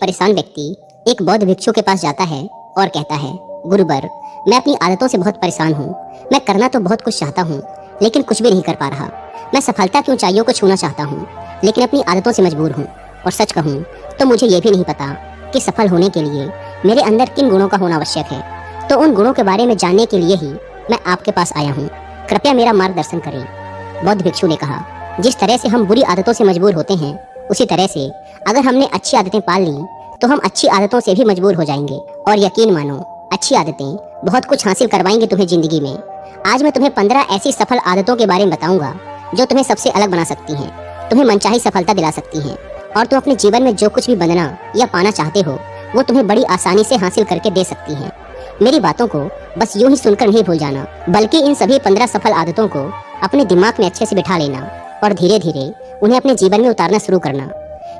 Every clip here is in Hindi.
परेशान व्यक्ति एक बौद्ध भिक्षु के पास जाता है और कहता है, गुरुवर, मैं अपनी आदतों से बहुत परेशान हूँ। मैं करना तो बहुत कुछ चाहता हूँ, लेकिन कुछ भी नहीं कर पा रहा। मैं सफलता की ऊंचाइयों को छूना चाहता हूँ, लेकिन अपनी आदतों से मजबूर हूँ। और सच कहूँ तो मुझे ये भी नहीं पता कि सफल होने के लिए मेरे अंदर किन गुणों का होना आवश्यक है। तो उन गुणों के बारे में जानने के लिए ही मैं आपके पास आया हूँ। कृपया मेरा मार्गदर्शन करें। बौद्ध भिक्षु ने कहा, जिस तरह से हम बुरी आदतों से मजबूर होते हैं, उसी तरह से अगर हमने अच्छी आदतें पाल ली तो हम अच्छी आदतों से भी मजबूर हो जाएंगे। और यकीन मानो, अच्छी आदतें बहुत कुछ हासिल करवाएंगे तुम्हें जिंदगी में। आज मैं तुम्हें 15 ऐसी सफल आदतों के बारे में बताऊंगा जो तुम्हें सबसे अलग बना सकती हैं, तुम्हें मनचाही सफलता दिला सकती हैं, और तुम अपने जीवन में जो कुछ भी बनना या पाना चाहते हो वो तुम्हें बड़ी आसानी से हासिल करके दे सकती हैं। मेरी बातों को बस यूं ही सुनकर नहीं भूल जाना, बल्कि इन सभी 15 सफल आदतों को अपने दिमाग में अच्छे से बिठा लेना और धीरे धीरे उन्हें अपने जीवन में उतारना शुरू करना।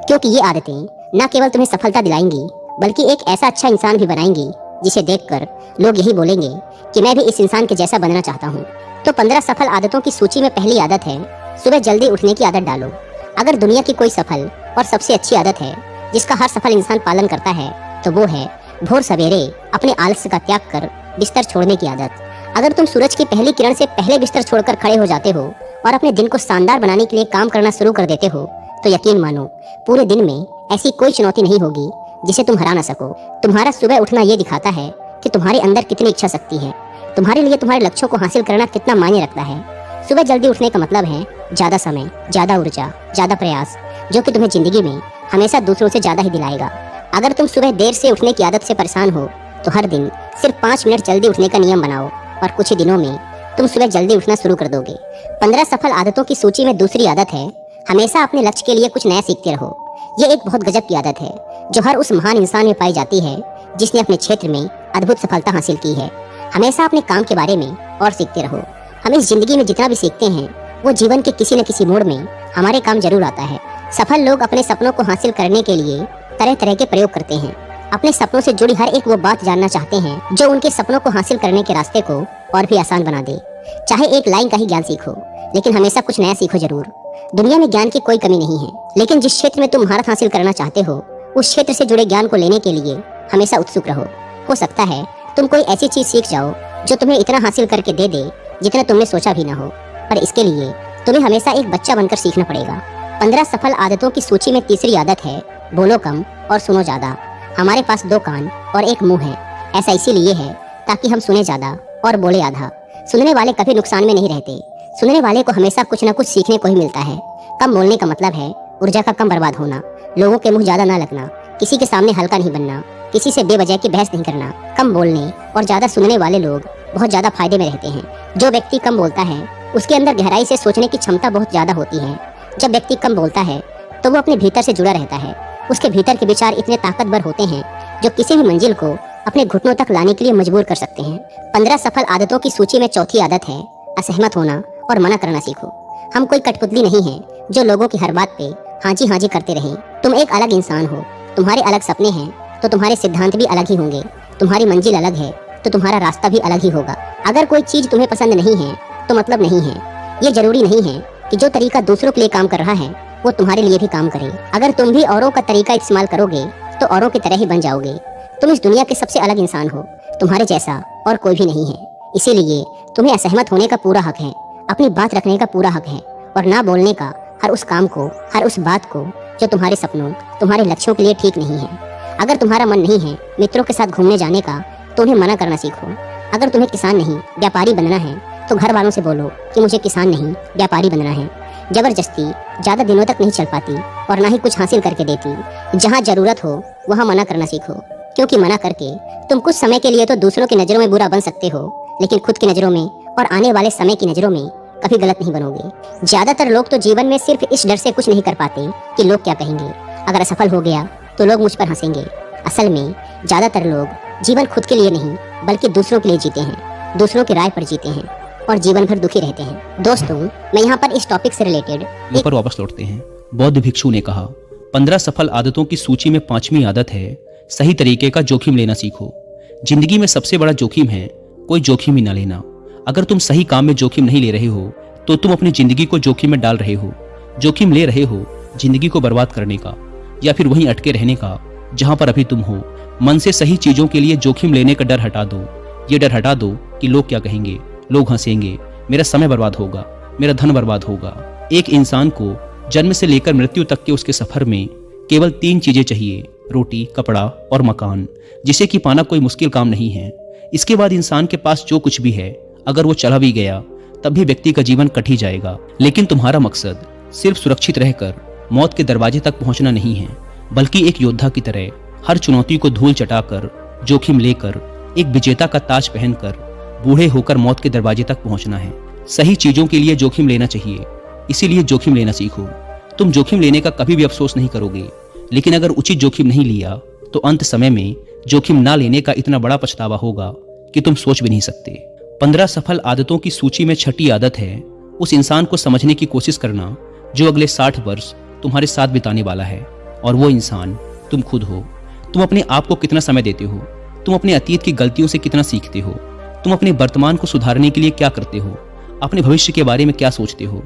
क्योंकि ये आदतें न केवल तुम्हें सफलता दिलाएंगी, बल्कि एक ऐसा अच्छा इंसान भी बनाएंगी जिसे देखकर लोग यही बोलेंगे कि मैं भी इस इंसान के जैसा बनना चाहता हूँ। तो 15 सफल आदतों की सूची में पहली आदत है, सुबह जल्दी उठने की आदत डालो। अगर दुनिया की कोई सफल और सबसे अच्छी आदत है जिसका हर सफल इंसान पालन करता है, तो वो है भोर सवेरे अपने आलस्य का त्याग कर बिस्तर छोड़ने की आदत। अगर तुम सूरज की पहली किरण से पहले बिस्तर छोड़कर खड़े हो जाते हो और अपने दिन को शानदार बनाने के लिए काम करना शुरू कर देते हो, तो यकीन मानो पूरे दिन में ऐसी कोई चुनौती नहीं होगी जिसे तुम हरा ना सको। तुम्हारा सुबह उठना ये दिखाता है कि तुम्हारे अंदर कितनी इच्छा शक्ति है, तुम्हारे लिए तुम्हारे लक्ष्यों को हासिल करना कितना मायने रखता है। सुबह जल्दी उठने का मतलब है ज्यादा समय, ज्यादा ऊर्जा, ज्यादा प्रयास, जो कि तुम्हें जिंदगी में हमेशा दूसरों से ज्यादा ही दिलाएगा। अगर तुम सुबह देर से उठने की आदत से परेशान हो तो हर दिन सिर्फ 5 मिनट जल्दी उठने का नियम बनाओ और कुछ ही दिनों में तुम सुबह जल्दी उठना शुरू कर दोगे। 15 सफल आदतों की सूची में दूसरी आदत है, हमेशा अपने लक्ष्य के लिए कुछ नया सीखते रहो। ये एक बहुत गजब की आदत है जो हर उस महान इंसान में पाई जाती है जिसने अपने क्षेत्र में अद्भुत सफलता हासिल की है। हमेशा अपने काम के बारे में और सीखते रहो। हम इस जिंदगी में जितना भी सीखते हैं वो जीवन के किसी न किसी मोड़ में हमारे काम जरूर आता है। सफल लोग अपने सपनों को हासिल करने के लिए तरह तरह के प्रयोग करते हैं। अपने सपनों से जुड़ी हर एक वो बात जानना चाहते हैं जो उनके सपनों को हासिल करने के रास्ते को और भी आसान बना दे। चाहे एक लाइन का ही ज्ञान सीखो, लेकिन हमेशा कुछ नया सीखो जरूर। दुनिया में ज्ञान की कोई कमी नहीं है, लेकिन जिस क्षेत्र में तुम महारत हासिल करना चाहते हो उस क्षेत्र से जुड़े ज्ञान को लेने के लिए हमेशा उत्सुक रहो। हो सकता है तुम कोई ऐसी चीज सीख जाओ जो तुम्हें इतना हासिल करके दे दे जितना तुमने सोचा भी ना हो, पर इसके लिए तुम्हें हमेशा एक बच्चा बनकर सीखना पड़ेगा। 15 सफल आदतों की सूची में तीसरी आदत है, बोलो कम और सुनो ज्यादा। हमारे पास 2 कान और 1 मुंह है। ऐसा इसीलिए है ताकि हम सुने ज्यादा और बोले आधा। सुनने वाले कभी नुकसान में नहीं रहते। सुनने वाले को हमेशा कुछ न कुछ सीखने को ही मिलता है। कम बोलने का मतलब है ऊर्जा का कम बर्बाद होना, लोगों के मुंह ज्यादा ना लगना, किसी के सामने हल्का नहीं बनना, किसी से बेवजह की बहस नहीं करना। कम बोलने और ज्यादा सुनने वाले लोग बहुत ज्यादा फायदे में रहते हैं। जो व्यक्ति कम बोलता है उसके अंदर गहराई से सोचने की क्षमता बहुत ज्यादा होती है। जब व्यक्ति कम बोलता है तो वो अपने भीतर से जुड़ा रहता है। उसके भीतर के विचार इतने ताकतवर होते हैं जो किसी भी मंजिल को अपने घुटनों तक लाने के लिए मजबूर कर सकते हैं। 15 सफल आदतों की सूची में चौथी आदत है, असहमत होना और मना करना सीखो। हम कोई कठपुतली नहीं है जो लोगों की हर बात पे हाँ जी करते रहें। तुम एक अलग इंसान हो, तुम्हारे अलग सपने हैं तो तुम्हारे सिद्धांत भी अलग ही होंगे। तुम्हारी मंजिल अलग है तो तुम्हारा रास्ता भी अलग ही होगा। अगर कोई चीज तुम्हें पसंद नहीं है तो मतलब नहीं है। ये जरूरी नहीं है कि जो तरीका दूसरों के लिए काम कर रहा है वो तुम्हारे लिए भी काम करे। अगर तुम भी औरों का तरीका इस्तेमाल करोगे तो औरों की तरह ही बन जाओगे। तुम इस दुनिया के सबसे अलग इंसान हो, तुम्हारे जैसा और कोई भी नहीं है। इसीलिए तुम्हें असहमत होने का पूरा हक है, अपनी बात रखने का पूरा हक है, और ना बोलने का हर उस काम को, हर उस बात को जो तुम्हारे सपनों, तुम्हारे लक्ष्यों के लिए ठीक नहीं है। अगर तुम्हारा मन नहीं है मित्रों के साथ घूमने जाने का तो उन्हें मना करना सीखो। अगर तुम्हें किसान नहीं व्यापारी बनना है तो घर वालों से बोलो कि मुझे किसान नहीं व्यापारी बनना है। जबरदस्ती ज्यादा दिनों तक नहीं चल पाती और ना ही कुछ हासिल करके देती। जहाँ जरूरत हो वहाँ मना करना सीखो, क्योंकि मना करके तुम कुछ समय के लिए तो दूसरों की नजरों में बुरा बन सकते हो, लेकिन खुद की नजरों में और आने वाले समय की नजरों में कभी गलत नहीं बनोगे। ज्यादातर लोग तो जीवन में सिर्फ इस डर से कुछ नहीं कर पाते कि लोग क्या कहेंगे। अगर असफल हो गया तो लोग मुझ पर हंसेंगे। असल में ज्यादातर लोग जीवन खुद के लिए नहीं बल्कि दूसरों के लिए जीते हैं, दूसरों की राय पर जीते हैं और जीवन भर दुखी रहते हैं। दोस्तों, मैं यहाँ पर इस टॉपिक से रिलेटेड पर वापस लौटते हैं। बौद्ध भिक्षु ने कहा, 15 सफल आदतों की सूची में 5वीं आदत है, सही तरीके का जोखिम लेना सीखो। जिंदगी में सबसे बड़ा जोखिम है कोई जोखिम ही ना लेना। अगर तुम सही काम में जोखिम नहीं ले रहे हो तो तुम अपनी जिंदगी को जोखिम में डाल रहे हो। जोखिम ले रहे हो जिंदगी को बर्बाद करने का या फिर वहीं अटके रहने का, जहां पर अभी तुम हो। मन से सही चीजों के लिए जोखिम लेने का डर हटा दो। ये डर हटा दो कि लोग क्या कहेंगे, लोग हंसेंगे, मेरा समय बर्बाद होगा, मेरा धन बर्बाद होगा। एक इंसान को जन्म से लेकर मृत्यु तक के उसके सफर में केवल 3 चीजें चाहिए, रोटी, कपड़ा और मकान, जिसे कि पाना कोई मुश्किल काम नहीं है। इसके बाद इंसान के पास जो कुछ भी है, अगर वो चला भी गया तब भी व्यक्ति का जीवन कट ही जाएगा। लेकिन तुम्हारा मकसद सिर्फ सुरक्षित रहकर मौत के दरवाजे तक पहुंचना नहीं है, बल्कि एक योद्धा की तरह हर चुनौती को धूल चटाकर, जोखिम लेकर, एक विजेता का ताज पहनकर बूढ़े होकर मौत के दरवाजे तक पहुंचना है। सही चीजों के लिए जोखिम लेना चाहिए, इसीलिए जोखिम लेना सीखो। तुम जोखिम लेने का कभी भी अफसोस नहीं करोगे, लेकिन अगर उचित जोखिम नहीं लिया तो अंत समय में जोखिम ना लेने का इतना बड़ा पछतावा होगा कि तुम सोच भी नहीं सकते। 15 सफल आदतों की सूची में छठी आदत है उस इंसान को समझने की कोशिश करना जो अगले 60 वर्ष तुम्हारे साथ बिताने वाला है, और वो इंसान तुम खुद हो। तुम अपने आप को कितना समय देते हो, तुम अपने अतीत की गलतियों से कितना सीखते हो, तुम अपने वर्तमान को सुधारने के लिए क्या करते हो, अपने भविष्य के बारे में क्या सोचते हो।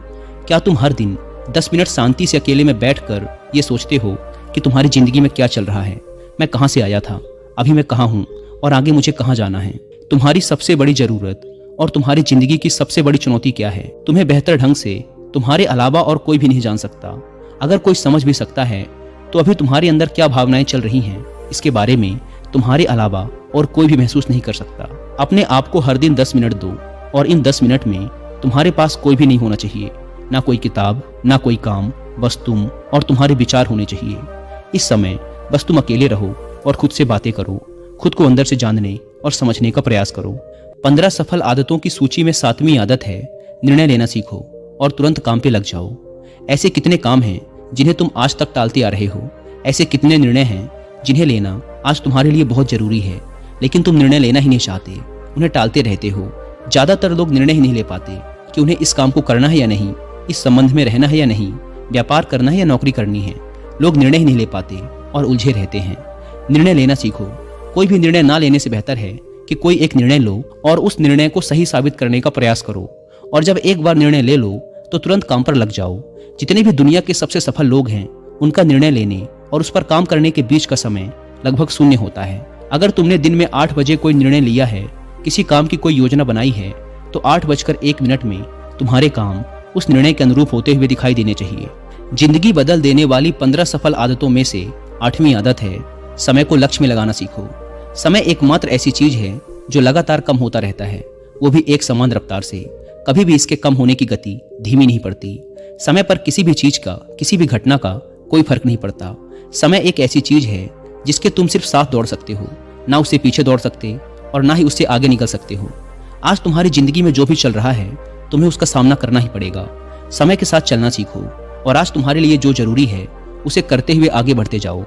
क्या तुम हर दिन 10 मिनट शांति से अकेले में बैठकर ये सोचते हो कि तुम्हारी जिंदगी में क्या चल रहा है, मैं कहाँ से आया था, अभी मैं कहाँ हूँ और आगे मुझे कहाँ जाना है। तुम्हारी सबसे बड़ी जरूरत और तुम्हारी जिंदगी की सबसे बड़ी चुनौती क्या है, तुम्हें बेहतर ढंग से तुम्हारे अलावा और कोई भी नहीं जान सकता। अगर कोई समझ भी सकता है तो अभी तुम्हारे अंदर क्या भावनाएं चल रही हैं, इसके बारे में तुम्हारे अलावा और कोई भी महसूस नहीं कर सकता। अपने आप को हर दिन 10 मिनट दो, और इन 10 मिनट में तुम्हारे पास कोई भी नहीं होना चाहिए, ना कोई किताब, ना कोई काम, बस तुम और तुम्हारे विचार होने चाहिए। इस समय बस तुम अकेले रहो और खुद से बातें करो, खुद को अंदर से जानने और समझने का प्रयास करो। 15 सफल आदतों की सूची में 7वीं आदत है निर्णय लेना सीखो और तुरंत काम पे लग जाओ। ऐसे कितने काम हैं जिन्हें तुम आज तक टालते आ रहे हो, ऐसे कितने निर्णय हैं जिन्हें लेना आज तुम्हारे लिए बहुत जरूरी है, लेकिन तुम निर्णय लेना ही नहीं चाहते, उन्हें टालते रहते हो। ज्यादातर लोग निर्णय ही नहीं ले पाते कि उन्हें इस काम को करना है या नहीं, इस संबंध में रहना है या नहीं, व्यापार करना है या नौकरी करनी है। लोग निर्णय ही नहीं ले पाते और उलझे रहते हैं। निर्णय लेना सीखो। कोई भी निर्णय ना लेने से बेहतर है कि कोई एक निर्णय लो और उस निर्णय को सही साबित करने का प्रयास करो, और जब एक बार निर्णय ले लो तो तुरंत काम पर लग जाओ। जितने भी दुनिया के सबसे सफल लोग हैं, उनका निर्णय लेने और उस पर काम करने के बीच का समय लगभग 0 होता है। अगर तुमने दिन में 8 बजे कोई निर्णय लिया है, किसी काम की कोई योजना बनाई है, तो 8:01 में तुम्हारे काम उस निर्णय के अनुरूप होते हुए दिखाई देने चाहिए। जिंदगी बदल देने वाली 15 सफल आदतों में से 8वीं आदत है समय को लक्ष्य में लगाना सीखो। समय एकमात्र ऐसी चीज है जो लगातार कम होता रहता है, वो भी एक समान रफ्तार से। कभी भी इसके कम होने की गति धीमी नहीं पड़ती। समय पर किसी भी चीज का, किसी भी घटना का कोई फर्क नहीं पड़ता। समय एक ऐसी चीज है जिसके तुम सिर्फ साथ दौड़ सकते हो, ना उससे पीछे दौड़ सकते और ना ही उससे आगे निकल सकते हो। आज तुम्हारी जिंदगी में जो भी चल रहा है, तुम्हें उसका सामना करना ही पड़ेगा। समय के साथ चलना सीखो और आज तुम्हारे लिए जो जरूरी है उसे करते हुए आगे बढ़ते जाओ,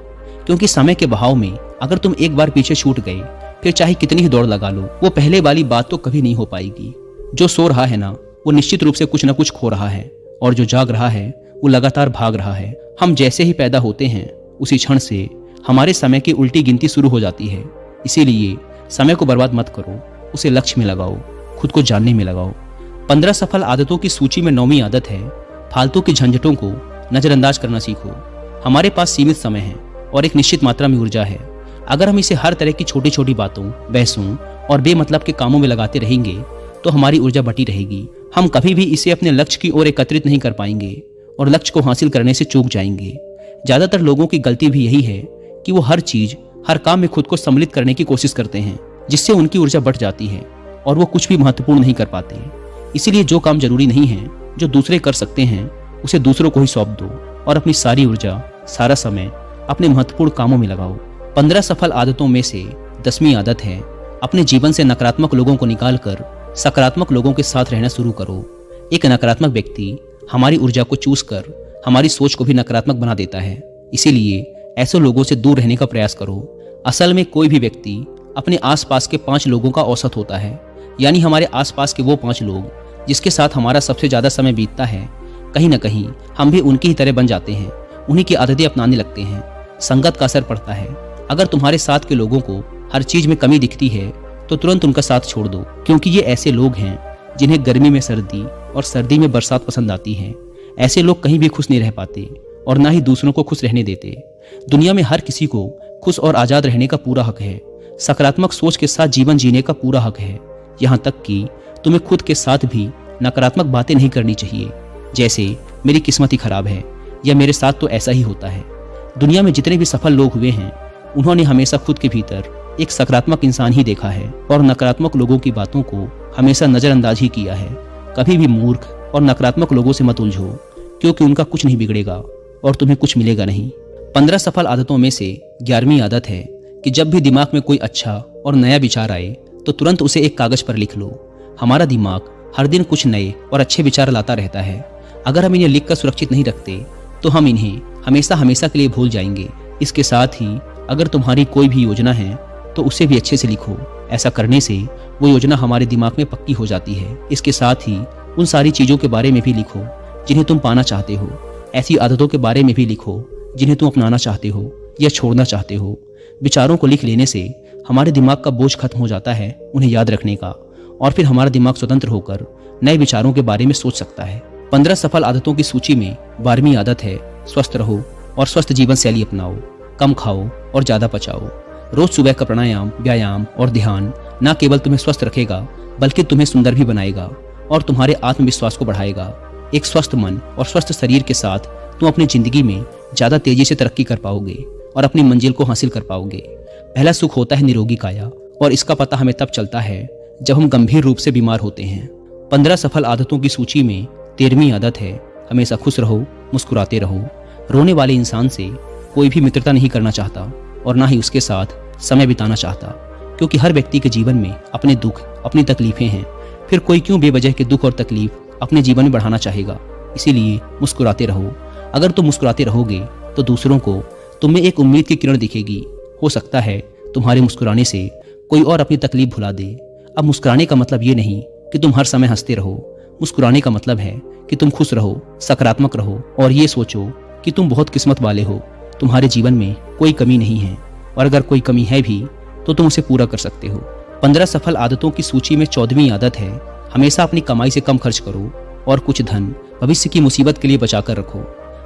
क्योंकि समय के बहाव में अगर तुम एक बार पीछे छूट गए, फिर चाहे कितनी ही दौड़ लगा लो, वो पहले वाली बात तो कभी नहीं हो पाएगी। जो सो रहा है ना, वो निश्चित रूप से कुछ ना कुछ खो रहा है, और जो जाग रहा है वो लगातार भाग रहा है। हम जैसे ही पैदा होते हैं, उसी क्षण से हमारे समय की उल्टी गिनती शुरू हो जाती है। इसीलिए समय को बर्बाद मत करो, उसे लक्ष्य में लगाओ, खुद को जानने में लगाओ। 15 सफल आदतों की सूची में 9वीं आदत है फालतू की झंझटों को नजरअंदाज करना सीखो। हमारे पास सीमित समय है और एक निश्चित मात्रा में ऊर्जा है। अगर हम इसे हर तरह की छोटी छोटी बातों, बहसों और बेमतलब के कामों में लगाते रहेंगे तो हमारी ऊर्जा बटी रहेगी। हम कभी भी इसे अपने लक्ष्य की ओर एकत्रित नहीं कर पाएंगे और लक्ष्य को हासिल करने से चूक जाएंगे। ज्यादातर लोगों की गलती भी यही है कि वो हर चीज, हर काम में खुद को सम्मिलित करने की कोशिश करते हैं, जिससे उनकी ऊर्जा बढ़ जाती है और वो कुछ भी महत्वपूर्ण नहीं कर पाते। इसीलिए जो काम जरूरी नहीं है, जो दूसरे कर सकते हैं, उसे दूसरों को ही सौंप दो और अपनी सारी ऊर्जा, सारा समय अपने महत्वपूर्ण कामों में लगाओ। 15 सफल आदतों में से 10वीं आदत है अपने जीवन से नकारात्मक लोगों को निकालकर सकारात्मक लोगों के साथ रहना शुरू करो। एक नकारात्मक व्यक्ति हमारी ऊर्जा को चूस कर हमारी सोच को भी नकारात्मक बना देता है। इसीलिए ऐसे लोगों से दूर रहने का प्रयास करो। असल में कोई भी व्यक्ति अपने आसपास के 5 लोगों का औसत होता है, यानी हमारे आसपास के वो 5 लोग जिसके साथ हमारा सबसे ज्यादा समय बीतता है, कहीं ना कहीं हम भी उनकी ही तरह बन जाते हैं, उन्हीं की आदतें अपनाने लगते हैं। संगत का असर पड़ता है। अगर तुम्हारे साथ के लोगों को हर चीज में कमी दिखती है तो तुरंत उनका साथ छोड़ दो, क्योंकि ये ऐसे लोग हैं जिन्हें गर्मी में सर्दी और सर्दी में बरसात पसंद आती है। ऐसे लोग कहीं भी खुश नहीं रह पाते और ना ही दूसरों को खुश रहने देते। दुनिया में हर किसी को खुश और आज़ाद रहने का पूरा हक है। सकारात्मक सोच के साथ जीवन जीने का पूरा हक है। यहाँ तक कि तुम्हें खुद के साथ भी नकारात्मक बातें नहीं करनी चाहिए, जैसे मेरी किस्मत ही खराब है या मेरे साथ तो ऐसा ही होता है। दुनिया में जितने भी सफल लोग हुए हैं, उन्होंने हमेशा खुद के भीतर एक सकारात्मक इंसान ही देखा है और नकारात्मक लोगों की बातों को हमेशा नज़रअंदाज ही किया है। कभी भी मूर्ख और नकारात्मक लोगों से मत उलझो, क्योंकि उनका कुछ नहीं बिगड़ेगा और तुम्हें कुछ मिलेगा नहीं। 15 सफल आदतों में से 11वीं आदत है कि जब भी दिमाग में कोई अच्छा और नया विचार आए तो तुरंत उसे एक कागज पर लिख लो। हमारा दिमाग हर दिन कुछ नए और अच्छे विचार लाता रहता है। अगर हम इन्हें लिखकर सुरक्षित नहीं रखते तो हम इन्हें हमेशा हमेशा के लिए भूल जाएंगे। इसके साथ ही अगर तुम्हारी कोई भी योजना है तो उसे भी अच्छे से लिखो। ऐसा करने से वो योजना हमारे दिमाग में पक्की हो जाती है। इसके साथ ही उन सारी चीज़ों के बारे में भी लिखो जिन्हें तुम पाना चाहते हो। ऐसी आदतों के बारे में भी लिखो जिन्हें तुम अपनाना चाहते हो या छोड़ना चाहते हो। विचारों को लिख लेने से हमारे दिमाग का बोझ खत्म हो जाता है उन्हें याद रखने का, और फिर हमारा दिमाग स्वतंत्र होकर नए विचारों के बारे में सोच सकता है। 15 सफल आदतों की सूची में 12वीं आदत है स्वस्थ रहो और स्वस्थ जीवन शैली अपनाओ। कम खाओ और ज़्यादा पचाओ। रोज सुबह का प्राणायाम, व्यायाम और ध्यान न केवल तुम्हें स्वस्थ रखेगा बल्कि तुम्हें सुंदर भी बनाएगा और तुम्हारे आत्मविश्वास को बढ़ाएगा। एक स्वस्थ मन और स्वस्थ शरीर के साथ तुम अपनी जिंदगी में ज़्यादा तेजी से तरक्की कर पाओगे और अपनी मंजिल को हासिल कर पाओगे। पहला सुख होता है निरोगी काया, और इसका पता हमें तब चलता है जब हम गंभीर रूप से बीमार होते हैं। 15 सफल आदतों की सूची में 13वीं आदत है हमेशा खुश रहो, मुस्कुराते रहो। रोने वाले इंसान से कोई भी मित्रता नहीं करना चाहता और ना ही उसके साथ समय बिताना चाहता, क्योंकि हर व्यक्ति के जीवन में अपने दुख, अपनी तकलीफें हैं। फिर कोई क्यों बेवजह के दुख और तकलीफ अपने जीवन में बढ़ाना चाहेगा। इसीलिए मुस्कुराते रहो। अगर तुम मुस्कुराते रहोगे तो दूसरों को तुम में एक उम्मीद की किरण दिखेगी। हो सकता है तुम्हारे मुस्कुराने से कोई और अपनी तकलीफ भुला दे। अब मुस्कुराने का मतलब ये नहीं कि तुम हर समय हंसते रहो। मुस्कुराने का मतलब है कि तुम खुश रहो, सकारात्मक रहो और ये सोचो कि तुम बहुत किस्मत वाले हो। तुम्हारे जीवन में कोई कमी नहीं है, और अगर कोई कमी है भी तो तुम उसे पूरा कर सकते हो। 15 सफल आदतों की सूची में 14वीं आदत है हमेशा अपनी कमाई से कम खर्च करो और कुछ धन भविष्य की मुसीबत के लिए बचा कर रखो।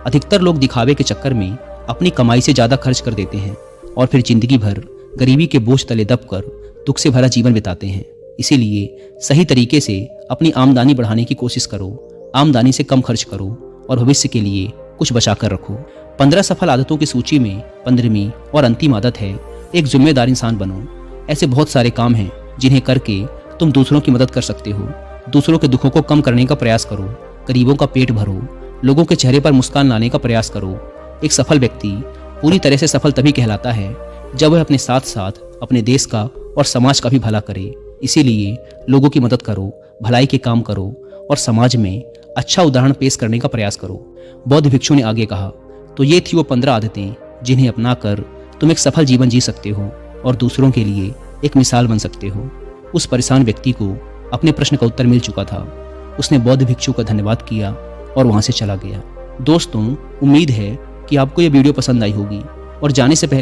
अधिकतर लोग दिखावे के चक्कर में अपनी कमाई से ज़्यादा खर्च कर देते हैं और फिर जिंदगी भर गरीबी के बोझ तले दबकर दुख से भरा जीवन बिताते हैं। इसीलिए सही तरीके से अपनी आमदनी बढ़ाने की कोशिश करो। आमदनी से कम खर्च करो और भविष्य के लिए कुछ बचा कर रखो। 15 सफल आदतों की सूची में 15वीं और अंतिम आदत है एक जिम्मेदार इंसान बनो। ऐसे बहुत सारे काम हैं जिन्हें करके तुम दूसरों की मदद कर सकते हो। दूसरों के दुखों को कम करने का प्रयास करो। गरीबों का पेट भरो। लोगों के चेहरे पर मुस्कान लाने का प्रयास करो। एक सफल व्यक्ति पूरी तरह से सफल तभी कहलाता है जब वह अपने साथ साथ अपने देश का और समाज का भी भला करे। इसीलिए लोगों की मदद करो, भलाई के काम करो और समाज में अच्छा उदाहरण पेश करने का प्रयास करो। बौद्ध भिक्षु ने आगे कहा, तो ये थी वो 15 आदतें जिन्हें अपनाकर तुम एक सफल जीवन जी सकते हो और दूसरों के लिए एक मिसाल बन सकते हो। उस परेशान व्यक्ति को अपने प्रश्न का उत्तर मिल चुका था। उसने बौद्ध भिक्षु का धन्यवाद किया और वहां से चला गया। दोस्तों, उम्मीद है कि आपको ये वीडियो पसंद आई होगी और जाने से पहले